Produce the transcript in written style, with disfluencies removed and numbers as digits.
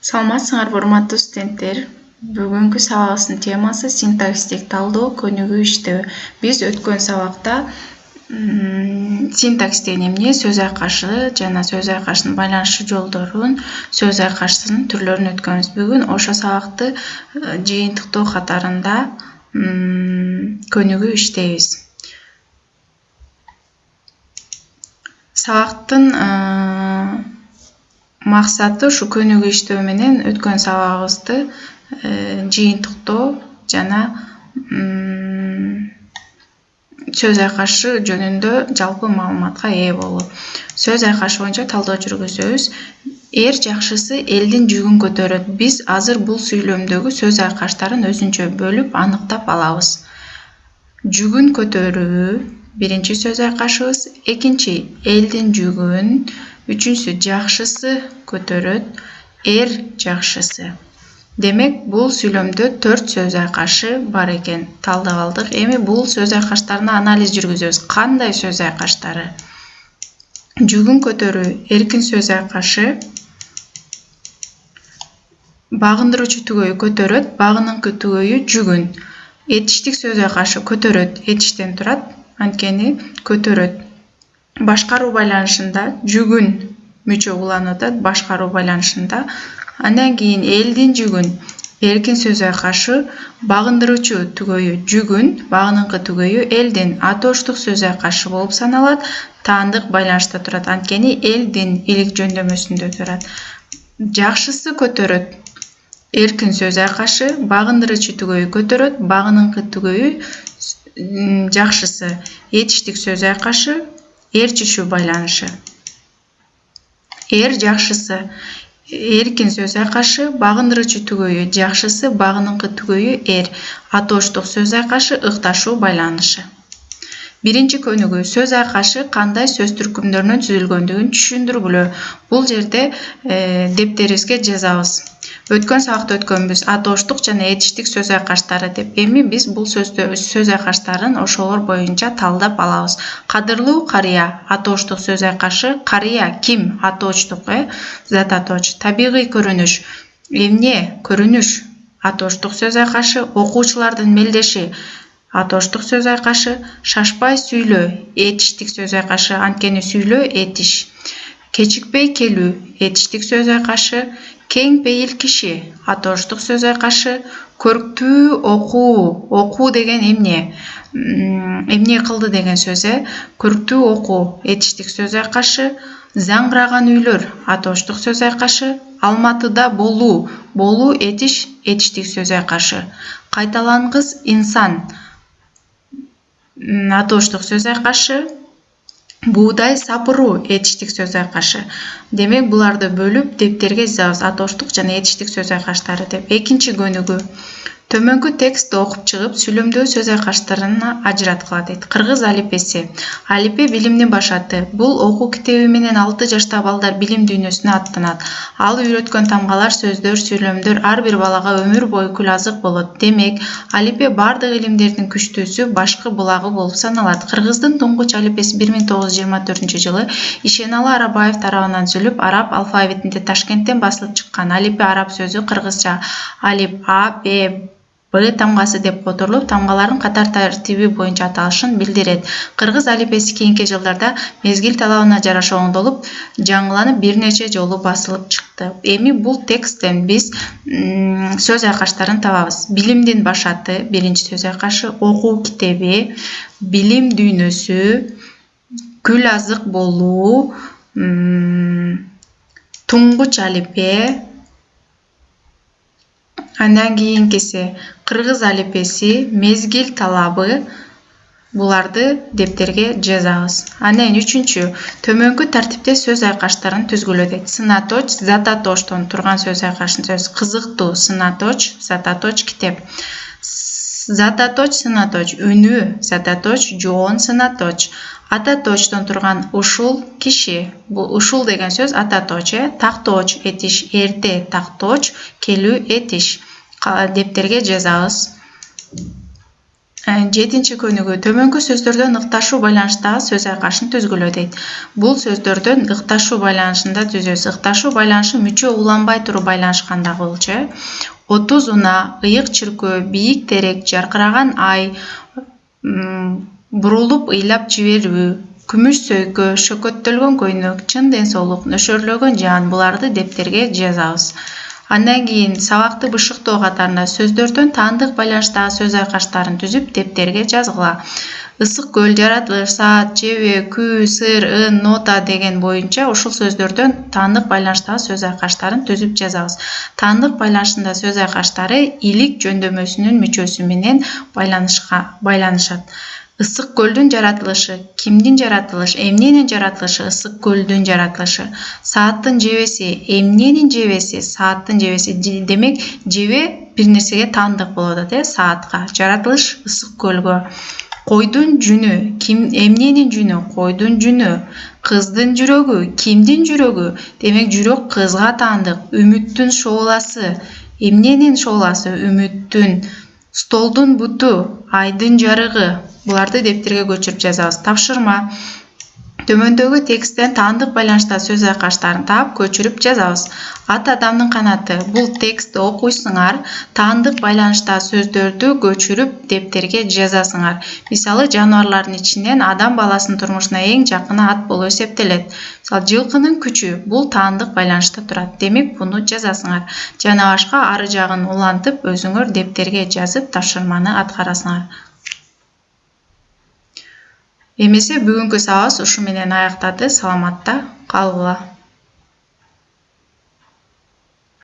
Саламатсыңарбы урматтуу студенттер. Бүгүнкү сабагыбыздын темасы синтаксистик талдоо, көнүгүү иштөө. Биз өткөн сабакта синтакс деген эмне, сөз айкашы жана сөз айкаштын байланыш жолдорун, сөз айкаштын түрлөрүн өткөнбүз. Бүгүн ошо сабакты жыйынтыктоо катарында көнүгүү иштейбиз. Сабактын максаты ушу көнүгүү иштөө менен өткөн сабагыбызды жыйынтыктоо жана сөз айкашы жөнүндө жалпы маалыматка ээ болуу. Сөз айкашы боюнча талдоо жүргүзөбүз. Эр жакшысы элдин жүгүн көтөрөт. Биз азыр бул сүйлөмдөгү сөз айкаштарын өзүнчө бөлүп аныктап алабыз. Жүгүн көтөрүү биринчи сөз айкашыбыз, экинчи элдин жүгүн, үчүнчүсү жакшысы көтөрөт, эр жакшысы. Демек, бул сүйлөмдө 4 сөз айкашы бар экен. Талдап алдык. Эми бул сөз айкаштарына анализ жүргүзөбүз. Кандай сөз айкаштары? Жүгүн көтөрүү эркин сөз айкашы. Багындыруучу түгөйү көтөрөт, багыныңкы түгөйү жүгүн. Этиштик сөз айкашы көтөрөт, этиштен турат, анткени көтөрөт. Башкаруу байланышында жүгүн мүчө уланып атат, башкаруу байланышында. Андан кийин элдин жүгүн эркин сөз айкашы, багындыруучу түгөйү жүгүн, багыныңкы түгөйү элдин атооштук сөз айкашы болуп саналат, таандык байланышта турат, анткени элдин илик жөндөмөсүндө турат. Жакшысы көтөрөт эркин сөз айкашы, багындыруучу түгөйү көтөрөт, багыныңкы түгөйү жакшысы, этиштик сөз айкашы, эр чүчүү байланышы. Эр жакшысы эркин сөз айкашы, багындыруучу түгөйү жакшысы, багыныңкы түгөйү эр, атооштук сөз айкашы, ыкташуу байланышы. Биринчи көнүгүү сөз айкашы кандай сөз түркүмдөрүнөн түзүлгөндүгүн түшүндүргүлөө. Бул жерде дептерибизге жазабыз. Өткөн сабакта өткөнбүз атооштук жана этиштик сөз айкаштары деп. Эми биз бул сөз айкаштарын ошолор боюнча талдап алабыз. Кадырлуу карыя атооштук сөз айкашы, карыя ким? Атооштук, зат атооч. Табигый көрүнүш, эмне? Көрүнүш, атооштук сөз айкашы. Окуучулардын мелдеши, атооштук сөз айкашы. Шашпай сүйлөө, этиштик сөз айкашы, анткени сүйлөө этиш. Кечикпей келүү, этиштик сөз айкашы. Кең пейил киши, атооштук сөз айкашы. Көрктүү окуу, окуу деген эмне? Эмне кылды деген сөз, Көрктүү окуу, этиштик сөз айкашы. Заңгыраган үйлөр, атооштук сөз айкашы. Алматыда болуу, болуу этиш, этиштик сөз айкашы. Кайталангыс инсан, атооштук сөз айкашы. Буудай сапыруу, этиштик сөз айкашы. Демек, буларды бөлүп дептерге жазабыз, атооштук жана этиштик сөз айкаштары деп. Экинчи көнүгүү. Төмөнкү текстти окуп чыгып, сүйлөмдөгү сөз айкаштарын ажыраткыла дейт. Кыргыз алипеси. Алипе билимдин башаты. Бул окуу китеби менен 6 жаштагы балдар билим дүйнөсүнө аттанат. Ал үйрөткөн тамгалар, сөздөр, сүйлөмдөр ар бир балага өмүр бою күл азык болот. Демек, алипе бардык илимдердин күчтүүсү, башкы булагы болуп саналат. Кыргыздын туңгуч алипеси 1924-жылы Ишеналы Арабаев тарабынан түзүлүп, араб алфавитинде Ташкенттен басылып чыккан. Алипе араб сөзү кыргызча алип А, Б, Б тамгасы деп которулуп, тамгалардын катар тартиби боюнча аталышын билдирет. Кыргыз алипеси кийинки жылдарда мезгил талабына жараша оңдолуп, жаңыланып бир нече жолу басылып чыкты. Эми бул тексттен биз сөз айкаштарын табабыз. Билимдин башаты, биринчи сөз айкашы, окуу китеби, билим дүйнөсү, күл азык болуу, туңгуч алипе, андан кийинкиси кыргыз алипеси, мезгил талабы, буларды дептерге жазабыз. Андан үчүнчү, төмөнкү тартипте сөз айкаштарын түзгүлө дейт. Сынаточ, зат атооштон турган сөз айкаштын сөз. Кызыктуу, сынаточ, зат атооч, китеп. Зат атооч, сынаточ, үнүү, зат атооч, жоон, сынаточ. Ататочтон турган ушул, киши. Бул ушул деген сөз ататоч, тактооч, этиш, эрте, тактооч, келүү, этиш. Дептерге жазабыз. 7-нчи көнүгө төмөнкү сөздөрдөн ыкташуу байланыштагы сөз айкашын түзгүлө дейт. Бул сөздөрдөн ыкташуу байланышында түзөбүз. Ыкташуу байланышы мүчө уланбай туруп байланышканда болчу. 30 уна, ыйык чиркөө, бийик терек, жаркыраган ай, бурулуп ыйлап жиберүү, күмүш сөйкө, шөкөттөлгөн көйнөк, чын ден соолук, нөшөрлөгөн жан буларды дептерге жазабыз. Андан кийин сабакты бышыктоо катарында сөздөрдөн таандык байланыштагы сөз айкаштарын түзүп дептерге жазгыла. Ысык көл, жаратылыш, саат, жебе, күү, сыр, ын, нота деген боюнча ушул сөздөрдөн таандык байланыштагы сөз айкаштарын түзүп жазабыз. Таандык байланышында сөз айкаштары илик жөндөмөсүнүн мүчөсү менен байланышат. Ысык көлдүн жаратылышы, кимдин жаратылышы, эмненин жаратылышы, ысык көлдүн жаратылышы. Сааттын жебеси, эмненин жебеси, сааттын жебеси. Демек, жебе бир нерсеге таандык болот, саатка. Жаратылыш ысык көлгө. Койдун жүнү, эмненин жүнү, койдун жүнү. Кыздын жүрөгү, кимдин жүрөгү. Демек, жүрөк кызга таандык. Үмүттүн шооласы, эмненин шооласы, үмүттүн. Столдун буту, айдын жарыгы. Буларды дептерге көчүрүп жазабыз. Тапшырма. Төмөндөгү тексттен таандык байланышта сөз айкаштарын таап көчүрүп жазабыз. Ат адамдын канаты. Бул текстти окуйсуңар, таандык байланышта сөздөрдү көчүрүп дептерге жазасыңар. Мисалы, жаныбарлардын ичинен адам баласынын турмушуна эң жакыны ат болуп эсептелет. Мисалы, жылкынын күчү. Бул таандык байланышта турат. Демек, буну жазасыңар. Жана башка ары жагын улантып, өзүңөр дептерге жазып, тапшырманы аткарасыңар. Эмесе бүгүнкү сабагыбыз ушу менен аякталды. Саламатта калгыла.